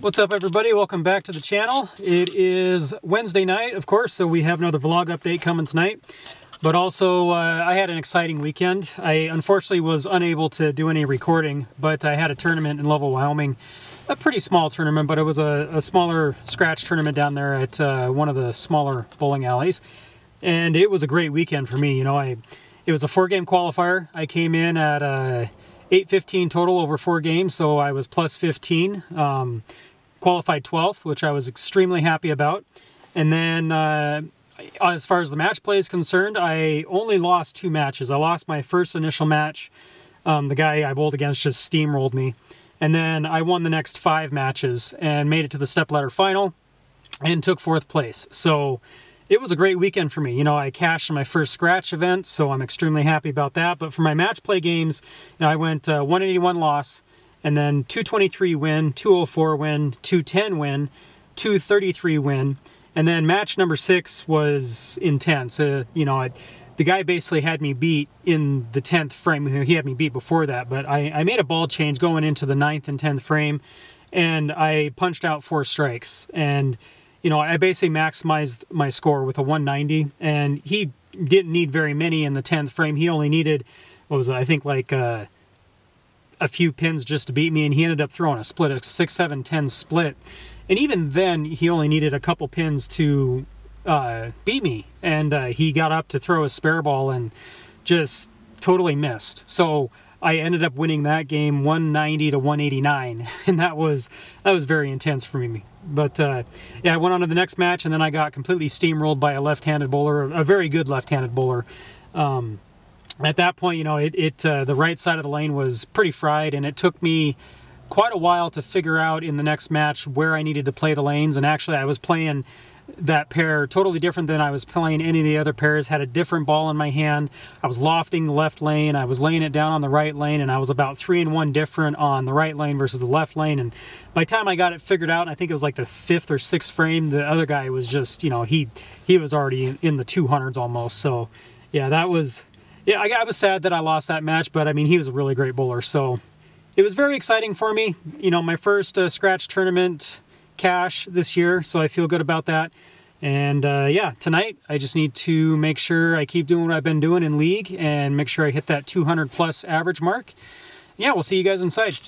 What's up, everybody? Welcome back to the channel. It is Wednesday night, of course, so we have another vlog update coming tonight. But also, I had an exciting weekend. I unfortunately was unable to do any recording, but I had a tournament in Lovell, Wyoming. A pretty small tournament, but it was a smaller scratch tournament down there at one of the smaller bowling alleys. And it was a great weekend for me. You know, it was a 4-game qualifier. I came in at 815 total over 4 games, so I was plus 15. Qualified 12th, which I was extremely happy about. And then as far as the match play is concerned, I only lost 2 matches. I lost my first initial match. The guy I bowled against just steamrolled me. And then I won the next 5 matches and made it to the stepladder final and took 4th place. So it was a great weekend for me. You know, I cashed in my first scratch event, so I'm extremely happy about that. But for my match play games, you know, I went 181 loss, and then 223 win, 204 win, 210 win, 233 win, and then match number 6 was intense. You know, the guy basically had me beat in the 10th frame. He had me beat before that, but I made a ball change going into the 9th and 10th frame, and I punched out 4 strikes. And, you know, I basically maximized my score with a 190, and he didn't need very many in the 10th frame. He only needed, what was it, I think like a few pins just to beat me, and he ended up throwing a split, a 6-7-10 split. And even then, he only needed a couple pins to beat me, and he got up to throw a spare ball and just totally missed. So I ended up winning that game 190 to 189, and that was very intense for me. But yeah, I went on to the next match, and then I got completely steamrolled by a left-handed bowler, a very good left-handed bowler. At that point, you know, the right side of the lane was pretty fried, and it took me quite a while to figure out in the next match where I needed to play the lanes. And actually, I was playing that pair totally different than I was playing any of the other pairs. Had a different ball in my hand. I was lofting the left lane. I was laying it down on the right lane, and I was about 3-1 different on the right lane versus the left lane. And by the time I got it figured out, I think it was like the 5th or 6th frame, the other guy was just, you know, he was already in the 200s almost. So yeah, that was... Yeah, I was sad that I lost that match, but I mean, he was a really great bowler, so it was very exciting for me. You know, my first scratch tournament cash this year, so I feel good about that. And yeah, tonight I just need to make sure I keep doing what I've been doing in league and make sure I hit that 200 plus average mark. Yeah, we'll see you guys inside.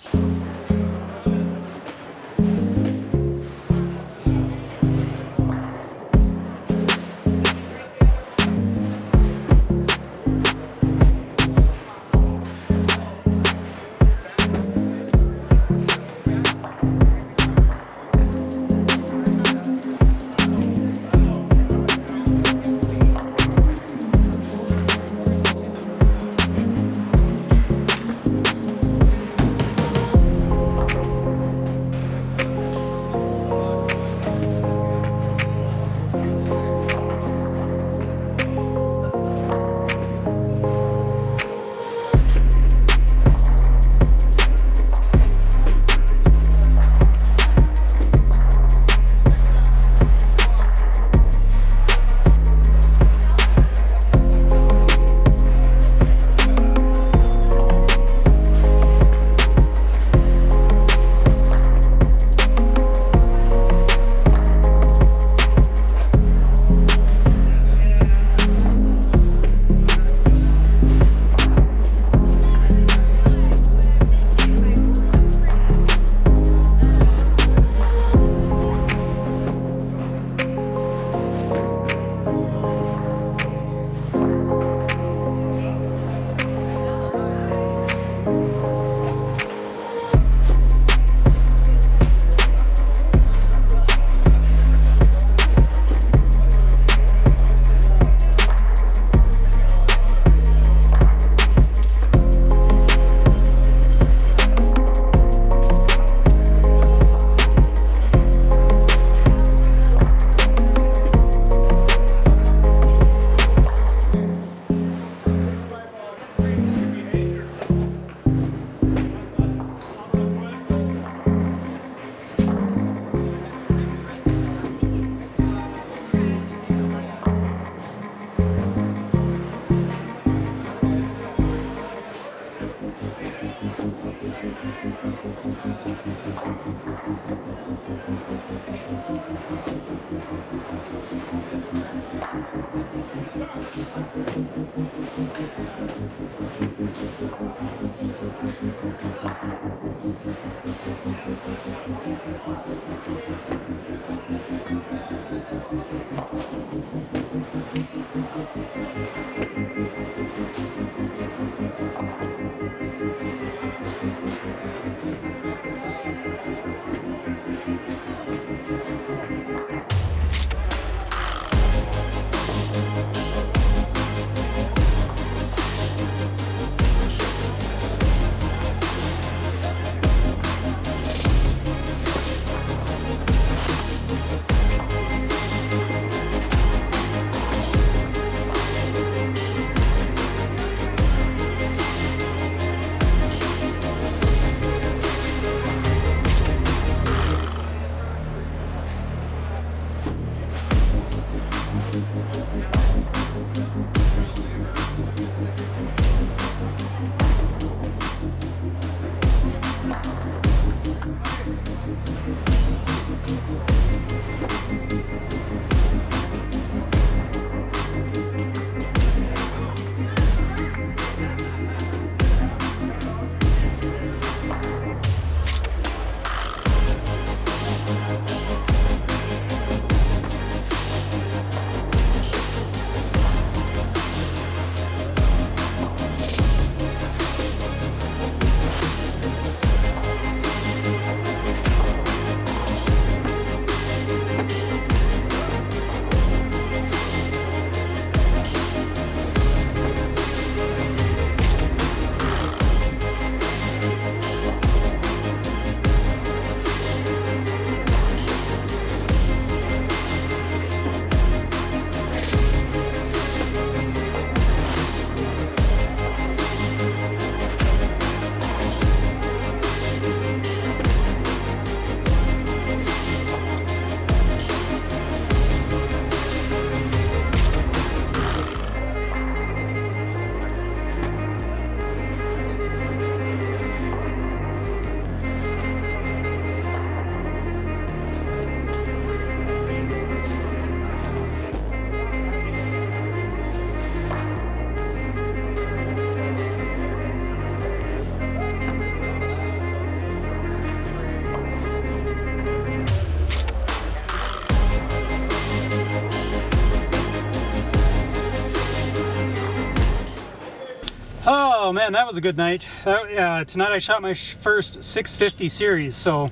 Oh man, that was a good night. Tonight I shot my first 650 series. So,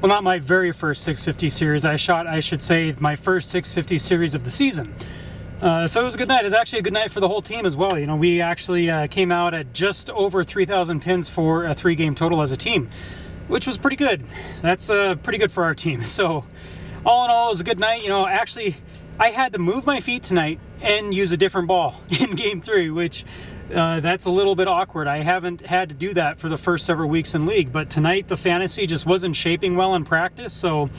well, not my very first 650 series. I should say, my first 650 series of the season. So it was a good night. It was actually a good night for the whole team as well. You know, we actually came out at just over 3,000 pins for a 3-game total as a team, which was pretty good. That's pretty good for our team. So all in all, it was a good night. You know, actually, I had to move my feet tonight and use a different ball in game 3, which that's a little bit awkward. I haven't had to do that for the first several weeks in league, but tonight the fantasy just wasn't shaping well in practice, so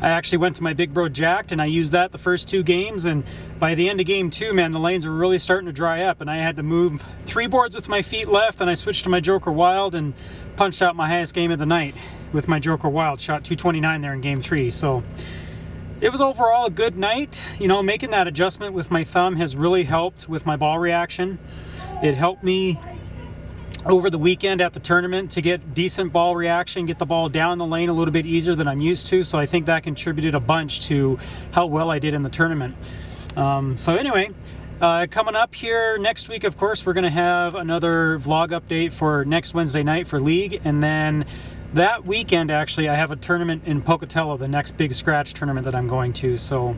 I actually went to my Big Bro Jacked and I used that the first 2 games, and by the end of game 2, man, the lanes were really starting to dry up and I had to move 3 boards with my feet left, and I switched to my Joker Wild and punched out my highest game of the night with my Joker Wild. Shot 229 there in game 3, so it was overall a good night. You know, making that adjustment with my thumb has really helped with my ball reaction. It helped me over the weekend at the tournament to get decent ball reaction, get the ball down the lane a little bit easier than I'm used to. So I think that contributed a bunch to how well I did in the tournament. So anyway, coming up here next week, of course, we're going to have another vlog update for next Wednesday night for League. And then that weekend, actually, I have a tournament in Pocatello, the next big scratch tournament that I'm going to. So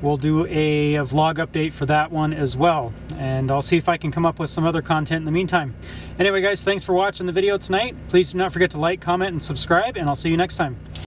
we'll do a vlog update for that one as well. And I'll see if I can come up with some other content in the meantime. Anyway, guys, thanks for watching the video tonight. Please do not forget to like, comment, and subscribe, and I'll see you next time.